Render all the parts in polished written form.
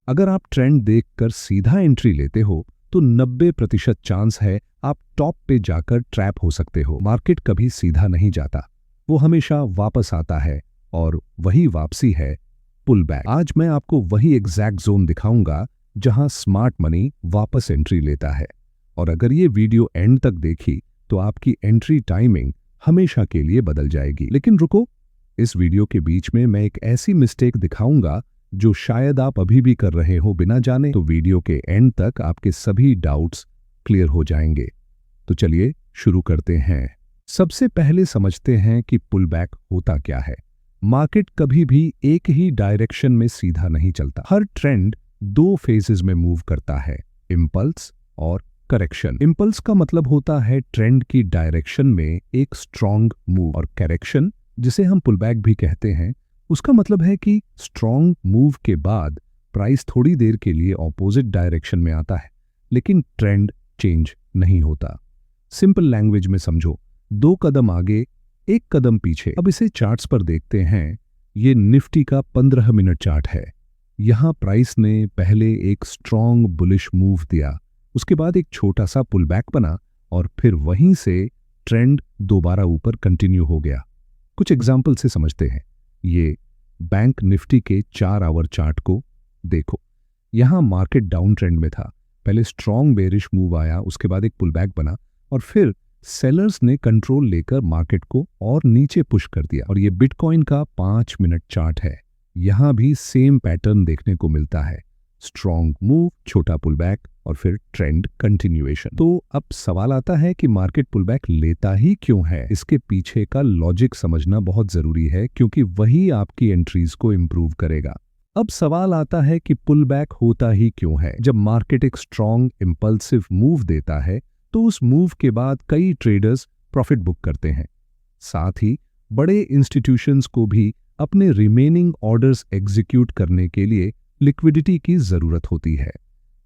अगर आप ट्रेंड देखकर सीधा एंट्री लेते हो तो 90% चांस है आप टॉप पे जाकर ट्रैप हो सकते हो। मार्केट कभी सीधा नहीं जाता, वो हमेशा वापस आता है और वही वापसी है पुल बैक। आज मैं आपको वही एग्जैक्ट जोन दिखाऊंगा जहां स्मार्ट मनी वापस एंट्री लेता है। और अगर ये वीडियो एंड तक देखी तो आपकी एंट्री टाइमिंग हमेशा के लिए बदल जाएगी। लेकिन रुको, इस वीडियो के बीच में मैं एक ऐसी मिस्टेक दिखाऊंगा जो शायद आप अभी भी कर रहे हो बिना जाने। तो वीडियो के एंड तक आपके सभी डाउट्स क्लियर हो जाएंगे। तो चलिए शुरू करते हैं। सबसे पहले समझते हैं कि पुल बैक होता क्या है। मार्केट कभी भी एक ही डायरेक्शन में सीधा नहीं चलता। हर ट्रेंड दो फेजेस में मूव करता है, इंपल्स और करेक्शन। इंपल्स का मतलब होता है ट्रेंड की डायरेक्शन में एक स्ट्रॉन्ग मूव, और करेक्शन जिसे हम पुल बैक भी कहते हैं उसका मतलब है कि स्ट्रॉन्ग मूव के बाद प्राइस थोड़ी देर के लिए ऑपोजिट डायरेक्शन में आता है लेकिन ट्रेंड चेंज नहीं होता। सिंपल लैंग्वेज में समझो, 2 कदम आगे 1 कदम पीछे। अब इसे चार्ट्स पर देखते हैं। ये निफ्टी का 15 मिनट चार्ट है। यहां प्राइस ने पहले एक स्ट्रॉन्ग बुलिश मूव दिया, उसके बाद एक छोटा सा पुल बैक बना और फिर वहीं से ट्रेंड दोबारा ऊपर कंटिन्यू हो गया। कुछ एग्जाम्पल से समझते हैं। ये बैंक निफ्टी के 4 आवर चार्ट को देखो। यहां मार्केट डाउन ट्रेंड में था, पहले स्ट्रॉन्ग बेरिश मूव आया, उसके बाद एक पुल बैक बना और फिर सेलर्स ने कंट्रोल लेकर मार्केट को और नीचे पुश कर दिया। और ये बिटकॉइन का 5 मिनट चार्ट है। यहां भी सेम पैटर्न देखने को मिलता है, स्ट्रॉन्ग मूव, छोटा पुल बैक और फिर ट्रेंड कंटिन्यूएशन। तो अब सवाल आता है कि मार्केट पुल बैक लेता ही क्यों है। इसके पीछे का लॉजिक समझना बहुत जरूरी है क्योंकि वही आपकी एंट्रीज को इंप्रूव करेगा। अब सवाल आता है कि पुल बैक होता ही क्यों है। जब मार्केट एक स्ट्रॉन्ग इंपल्सिव मूव देता है तो उस मूव के बाद कई ट्रेडर्स प्रॉफिट बुक करते हैं। साथ ही बड़े इंस्टीट्यूशंस को भी अपने रिमेनिंग ऑर्डर्स एग्जीक्यूट करने के लिए लिक्विडिटी की जरूरत होती है।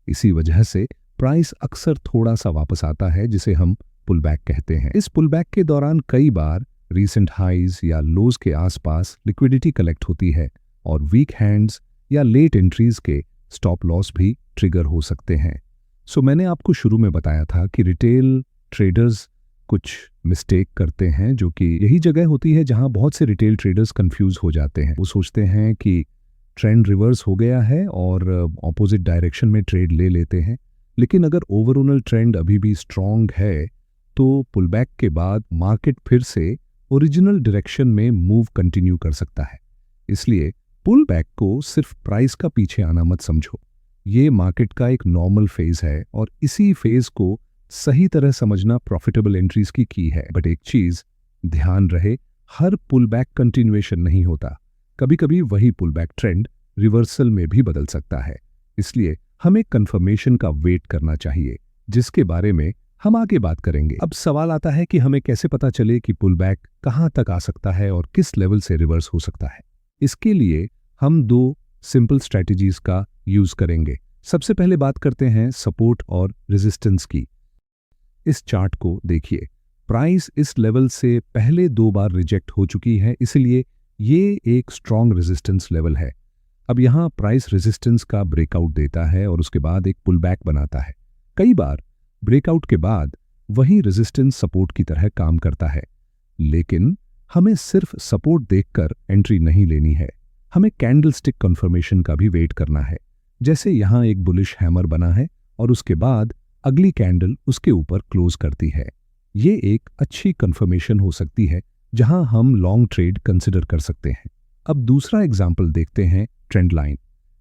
इसी वजह से प्राइस अक्सर थोड़ा सा वापस आता है, जिसे हम पुल बैक कहते हैं। इस पुल बैक के दौरान कई बार रीसेंट हाइज या लोज के आसपास लिक्विडिटी कलेक्ट होती है और वीक हैंड्स या लेट एंट्रीज के स्टॉप लॉस भी ट्रिगर हो सकते हैं। सो मैंने आपको शुरू में बताया था कि रिटेल ट्रेडर्स कुछ मिस्टेक करते हैं, जो कि यही जगह होती है जहां बहुत से रिटेल ट्रेडर्स कंफ्यूज हो जाते हैं। वो सोचते हैं कि ट्रेंड रिवर्स हो गया है और ऑपोजिट डायरेक्शन में ट्रेड ले लेते हैं। लेकिन अगर ओवरऑल ट्रेंड अभी भी स्ट्रॉन्ग है तो पुल बैक के बाद मार्केट फिर से ओरिजिनल डायरेक्शन में मूव कंटिन्यू कर सकता है। इसलिए पुल बैक को सिर्फ प्राइस का पीछे आना मत समझो। ये मार्केट का एक नॉर्मल फेज है और इसी फेज को सही तरह समझना प्रॉफिटेबल एंट्रीज की की है। बट एक चीज ध्यान रहे, हर पुल बैक कंटिन्यूएशन नहीं होता। कभी कभी वही पुल बैक ट्रेंड रिवर्सल में भी बदल सकता है। इसलिए हमें कंफर्मेशन का वेट करना चाहिए, जिसके बारे में हम आगे बात करेंगे। अब सवाल आता है कि हमें कैसे पता चले कि पुल बैक कहां तक आ सकता है और किस लेवल से रिवर्स हो सकता है। इसके लिए हम 2 सिंपल स्ट्रैटेजीज का यूज करेंगे। सबसे पहले बात करते हैं सपोर्ट और रेजिस्टेंस की। इस चार्ट को देखिए, प्राइस इस लेवल से पहले 2 बार रिजेक्ट हो चुकी है, इसलिए ये एक स्ट्रॉन्ग रेजिस्टेंस लेवल है। अब यहां प्राइस रेजिस्टेंस का ब्रेकआउट देता है और उसके बाद एक पुल बैक बनाता है। कई बार ब्रेकआउट के बाद वही रेजिस्टेंस सपोर्ट की तरह काम करता है। लेकिन हमें सिर्फ सपोर्ट देखकर एंट्री नहीं लेनी है, हमें कैंडलस्टिक कंफर्मेशन का भी वेट करना है। जैसे यहां एक बुलिश हैमर बना है और उसके बाद अगली कैंडल उसके ऊपर क्लोज करती है। ये एक अच्छी कंफर्मेशन हो सकती है जहां हम लॉन्ग ट्रेड कंसिडर कर सकते हैं। अब दूसरा एग्जाम्पल देखते हैं, ट्रेंड लाइन।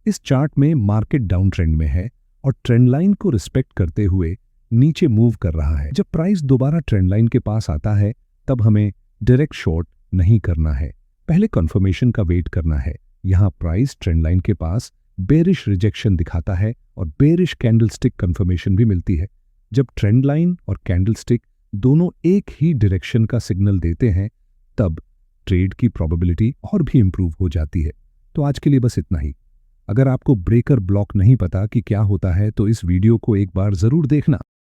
इस चार्ट में मार्केट डाउन ट्रेंड में है और ट्रेंड लाइन को रिस्पेक्ट करते हुए नीचे मूव कर रहा है। जब प्राइस दोबारा ट्रेंड लाइन के पास आता है तब हमें डायरेक्ट शॉर्ट नहीं करना है, पहले कंफर्मेशन का वेट करना है। यहां प्राइस ट्रेंड लाइन के पास बेरिश रिजेक्शन दिखाता है और बेरिश कैंडलस्टिक कंफर्मेशन भी मिलती है। जब ट्रेंड लाइन और कैंडलस्टिक दोनों एक ही डायरेक्शन का सिग्नल देते हैं तब ट्रेड की प्रोबेबिलिटी और भी इंप्रूव हो जाती है। तो आज के लिए बस इतना ही। अगर आपको ब्रेकर ब्लॉक नहीं पता कि क्या होता है तो इस वीडियो को एक बार जरूर देखना।